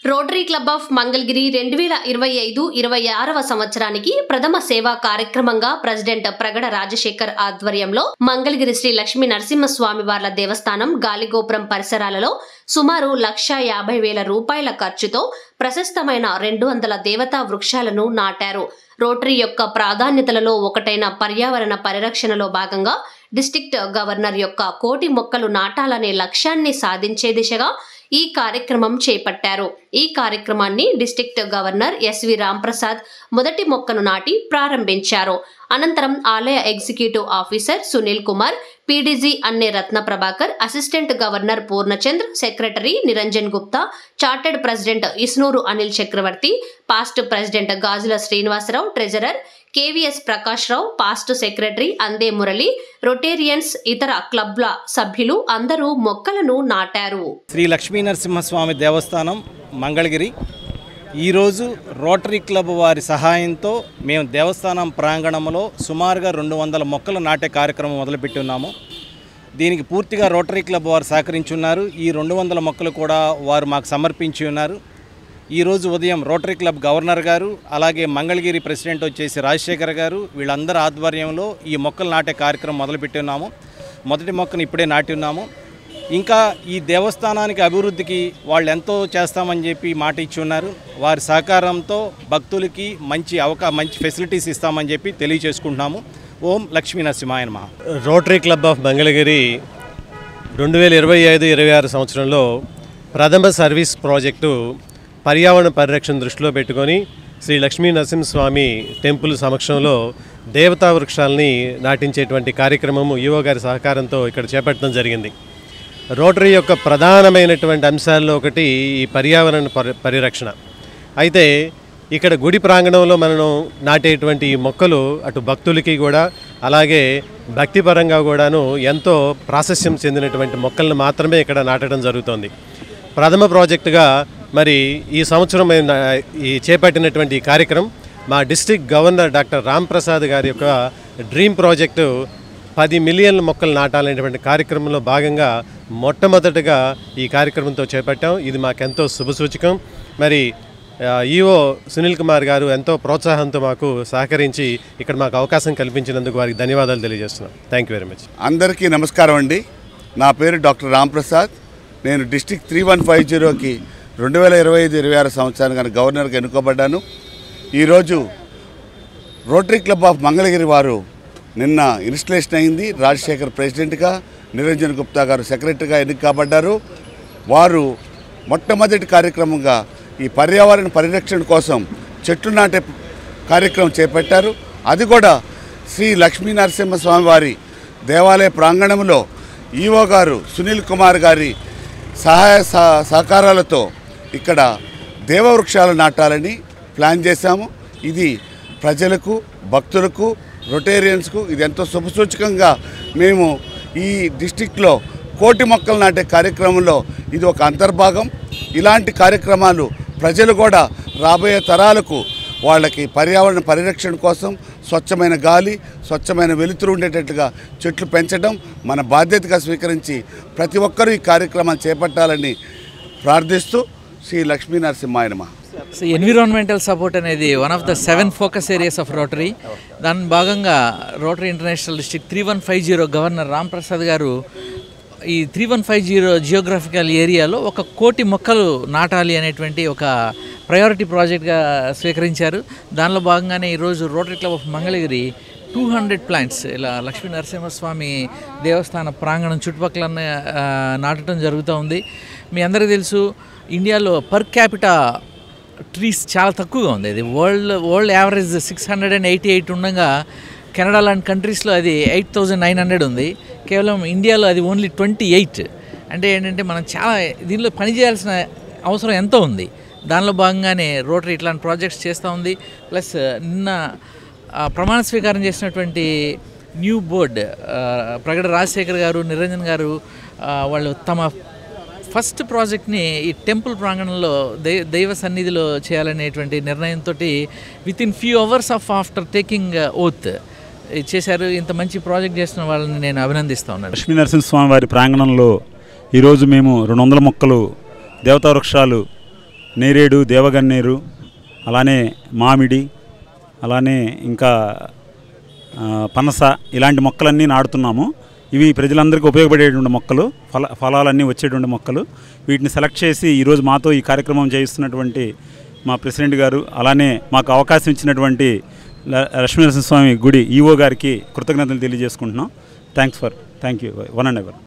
Rotary club of Mangalagiri 2025-26వ సంవత్సరానికి ప్రథమ సేవా కార్యక్రమంగా ప్రెసిడెంట్ ప్రగడ రాజశేఖర్ ఆధ్వర్యంలో మంగళగిరి శ్రీ లక్ష్మీ నరసింహస్వామి వార్ల దేవస్థానం గాలిగోపురం పరిసరాలలో సుమారు 1,50,000 రూపాయల ఖర్చుతో ప్రశస్తమైన 200 దేవతా వృక్షాలను నాటారు. రోటరీ యొక్క ప్రాధాన్యతలలో ఒకటైన పర్యావరణ పరిరక్షణలో భాగంగా డిస్ట్రిక్ట్ గవర్నర్ యొక్క 1,00,00,000 మొక్కలు నాటాలనే లక్ష్యాన్ని సాధించే దిశగా ఈ కార్యక్రమం చేపట్టారు. ఈ కార్యక్రమాన్ని డిస్ట్రిక్ట్ గవర్నర్ ఎస్వి రాంప్రసాద్ మొదటి మొక్కను నాటి ప్రారంభించారు. అనంతరం ఆలయ executive officer Sunil Kumar, PDG Anne Ratna Prabhakar, assistant governor Purnachandra, secretary Niranjan Gupta, chartered president Isnuru Anil Chakravarthi, past president Gajula Srinivasarao, treasurer KVS Prakash Rao, past secretary Ande Murali, Rotarians, ఇతర క్లబ్ల సభ్యులు అందరూ మొక్కలను నాటారు. శ్రీ లక్ష్మీ నరసింహస్వామి దేవస్థానం మంగళగిరి ఈరోజు రోటరీ క్లబ్ వారి సహాయంతో మేము దేవస్థానం ప్రాంగణంలో సుమారుగా 200 మొక్కలు నాటే కార్యక్రమం మొదలుపెట్టి ఉన్నాము. దీనికి పూర్తిగా రోటరీ క్లబ్ వారు సహకరించున్నారు. ఈ 200 మొక్కలు కూడా వారు మాకు సమర్పించి ఉన్నారు. ఈరోజు ఉదయం రోటరీ క్లబ్ గవర్నర్ గారు, అలాగే మంగళగిరి ప్రెసిడెంట్ వచ్చేసి రాజశేఖర్ గారు, వీళ్ళందరి ఆధ్వర్యంలో ఈ మొక్కలు నాటే కార్యక్రమం మొదలుపెట్టి ఉన్నాము. మొదటి మొక్కను ఇప్పుడే నాటి ఉన్నాము. ఇంకా ఈ దేవస్థానానికి అభివృద్ధికి వాళ్ళు ఎంతో చేస్తామని చెప్పి మాట ఇచ్చి ఉన్నారు. వారి సహకారంతో భక్తులకి మంచి ఫెసిలిటీస్ ఇస్తామని చెప్పి తెలియజేసుకుంటున్నాము. ఓం లక్ష్మీ నరసింహాయ నమః. రోటరీ క్లబ్ ఆఫ్ మంగళగిరి 2025-26 సంవత్సరంలో ప్రథమ సర్వీస్ ప్రాజెక్టు పర్యావరణ పరిరక్షణ దృష్టిలో పెట్టుకొని శ్రీ లక్ష్మీ నరసింహస్వామి టెంపుల్ సమక్షంలో దేవతా వృక్షాలని నాటించేటువంటి కార్యక్రమము ఈవో గారి సహకారంతో ఇక్కడ చేపట్టడం జరిగింది. రోటరీ యొక్క ప్రధానమైనటువంటి అంశాల్లో ఒకటి ఈ పర్యావరణ పరిరక్షణ. అయితే ఇక్కడ గుడి ప్రాంగణంలో మనం నాటేటువంటి ఈ మొక్కలు అటు భక్తులకి కూడా అలాగే భక్తిపరంగా కూడాను ఎంతో ప్రాశస్యం చెందినటువంటి మొక్కలను మాత్రమే ఇక్కడ నాటడం జరుగుతోంది. ప్రథమ ప్రాజెక్టుగా మరి ఈ సంవత్సరం ఈ చేపట్టినటువంటి ఈ కార్యక్రమం మా డిస్ట్రిక్ట్ గవర్నర్ డాక్టర్ రాంప్రసాద్ గారి యొక్క డ్రీమ్ ప్రాజెక్టు 10 మిలియన్ల మొక్కలు నాటాలనేటువంటి కార్యక్రమంలో భాగంగా మొట్టమొదటిగా ఈ కార్యక్రమంతో చేపట్టాం. ఇది మాకెంతో శుభసూచకం. మరి ఈవో సునీల్ కుమార్ గారు ఎంతో ప్రోత్సాహంతో మాకు సహకరించి ఇక్కడ మాకు అవకాశం కల్పించినందుకు వారికి ధన్యవాదాలు తెలియజేస్తున్నాం. Thank you very much. అందరికీ నమస్కారం అండి. నా పేరు డాక్టర్ రాంప్రసాద్. నేను డిస్ట్రిక్ట్ 3150కి 2025-26 సంవత్సరానికి గవర్నర్గా ఎన్నుకోబడ్డాను. ఈరోజు రోటరీ క్లబ్ ఆఫ్ మంగళగిరి వారు నిన్న ఇన్స్టలేషన్ అయింది. రాజశేఖర్ ప్రెసిడెంట్గా, నిరంజన్ గుప్తా గారు సెక్రటరీగా ఎన్నిక కాబడ్డారు. వారు మొట్టమొదటి కార్యక్రమంగా ఈ పర్యావరణ పరిరక్షణ కోసం చెట్లు నాటే కార్యక్రమం చేపట్టారు. అది కూడా శ్రీ లక్ష్మీ నరసింహస్వామి వారి దేవాలయ ప్రాంగణంలో ఈవో గారు సునీల్ కుమార్ గారి సహాయ సహకారాలతో ఇక్కడ దేవవృక్షాలు నాటాలని ప్లాన్ చేశాము. ఇది ప్రజలకు, భక్తులకు, రొటేరియన్స్కు ఇది ఎంతో శుభసూచకంగా మేము ఈ డిస్టిక్లో 1,00,00,000 మొక్కలు నాటే కార్యక్రమంలో ఇది ఒక అంతర్భాగం. ఇలాంటి కార్యక్రమాలు ప్రజలు కూడా రాబోయే తరాలకు వాళ్ళకి పర్యావరణ పరిరక్షణ కోసం స్వచ్ఛమైన గాలి, స్వచ్ఛమైన వెలుతురు ఉండేటట్లుగా చెట్లు పెంచడం మన బాధ్యతగా స్వీకరించి ప్రతి ఒక్కరూ ఈ కార్యక్రమాన్ని చేపట్టాలని ప్రార్థిస్తూ శ్రీ లక్ష్మీ నరసింహాయ నమః. సో ఎన్విరాన్మెంటల్ సపోర్ట్ అనేది one of the 7 focus areas of rotary. దాని భాగంగా rotary international district 3150 governor Ramprasad గారు ఈ 3150 జియోగ్రఫికల్ ఏరియాలో 1,00,00,000 మొక్కలు నాటాలి అనేటువంటి ఒక ప్రయారిటీ ప్రాజెక్ట్గా స్వీకరించారు. దానిలో భాగంగానే ఈరోజు rotary club of Mangalagiri 200 plants ఇలా లక్ష్మీ నరసింహస్వామి దేవస్థాన ప్రాంగణం చుట్టుపక్కల నాటడం జరుగుతూ ఉంది. మీ అందరికీ తెలుసు, ఇండియాలో పర్ క్యాపిటా ట్రీస్ చాలా తక్కువగా ఉంది. అది వరల్డ్ యావరేజ్ 688 ఉండగా కెనడా లాంటి కంట్రీస్లో అది 8,900 ఉంది. కేవలం ఇండియాలో అది ఓన్లీ 28. అంటే ఏంటంటే మనం చాలా దీనిలో పనిచేయాల్సిన అవసరం ఎంతో ఉంది. దానిలో భాగంగానే రోటరీ ఇట్లాంటి ప్రాజెక్ట్స్ చేస్తూ ఉంది. ప్లస్ నిన్న ప్రమాణ స్వీకారం చేసినటువంటి న్యూ బోర్డ్ ప్రగడ రాజశేఖర్ గారు, నిరంజన్ గారు వాళ్ళు తమ ఫస్ట్ ప్రాజెక్ట్ని ఈ టెంపుల్ ప్రాంగణంలో దైవ సన్నిధిలో చేయాలనేటువంటి నిర్ణయంతో within few hours after taking oath చేశారు. ఇంత మంచి ప్రాజెక్ట్ చేసిన వాళ్ళని నేను అభినందిస్తూ ఉన్నాను. లక్ష్మీ నరసింహస్వామి వారి ప్రాంగణంలో ఈరోజు మేము 200 మొక్కలు దేవతా వృక్షాలు నేరేడు, దేవగన్నేరు, అలానే మామిడి, అలానే ఇంకా పనస ఇలాంటి మొక్కలన్నీ నాటుతున్నాము. ఇవి ప్రజలందరికీ ఉపయోగపడేటువంటి మొక్కలు, ఫలాలన్నీ వచ్చేటువంటి మొక్కలు. వీటిని సెలెక్ట్ చేసి ఈరోజు మాతో ఈ కార్యక్రమం చేయిస్తున్నటువంటి మా ప్రెసిడెంట్ గారు, అలానే మాకు అవకాశం ఇచ్చినటువంటి లక్ష్మీనరసింహస్వామి గుడి ఈఓ గారికి కృతజ్ఞతలు తెలియజేసుకుంటున్నాం. Thank you one and ever.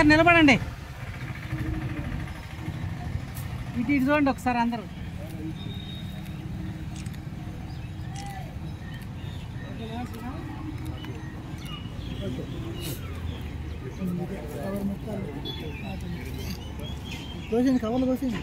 నిలబడండి, ఇటు ఇటు చూడండి ఒకసారి అందరూ. కవర్లు కోసింది.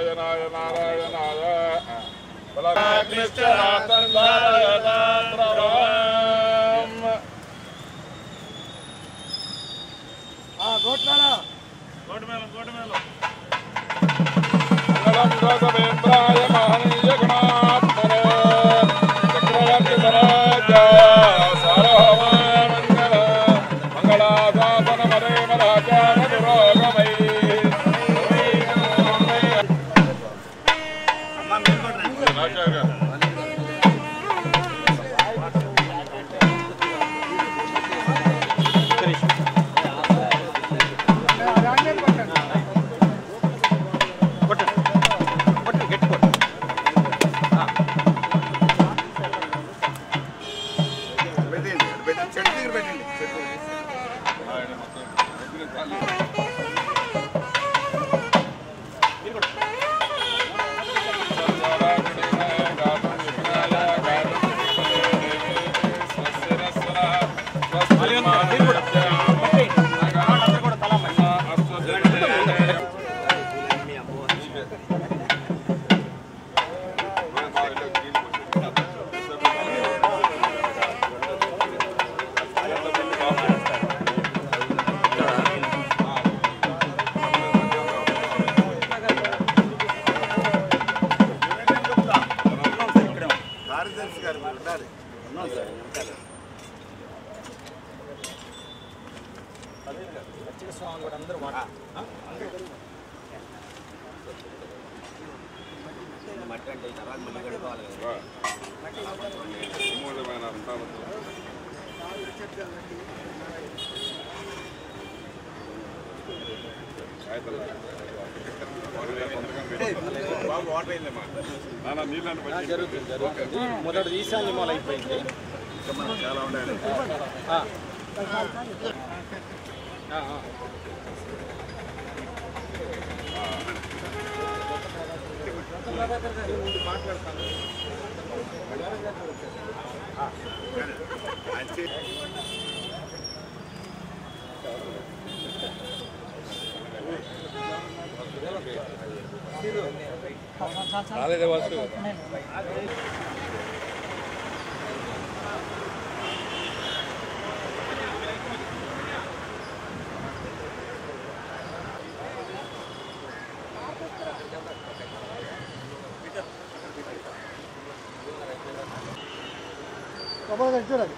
నారాయణాయ నారాయణాయ బలగ్నిశ్చరాతందారయతాత్రవాం మంగళం రాఘవేంద్రాయ మహనీయ గణాత్మనే చక్రవర్తి సరాజాయ సార్వభౌమమంగళ మంగళాశాసన మరేమరాచార్య పురోగమై మొదటి ఈశాన్య మూల అయిపోయింది. చాలా ఉండాలి. రాలేదే వాసు చూడండి.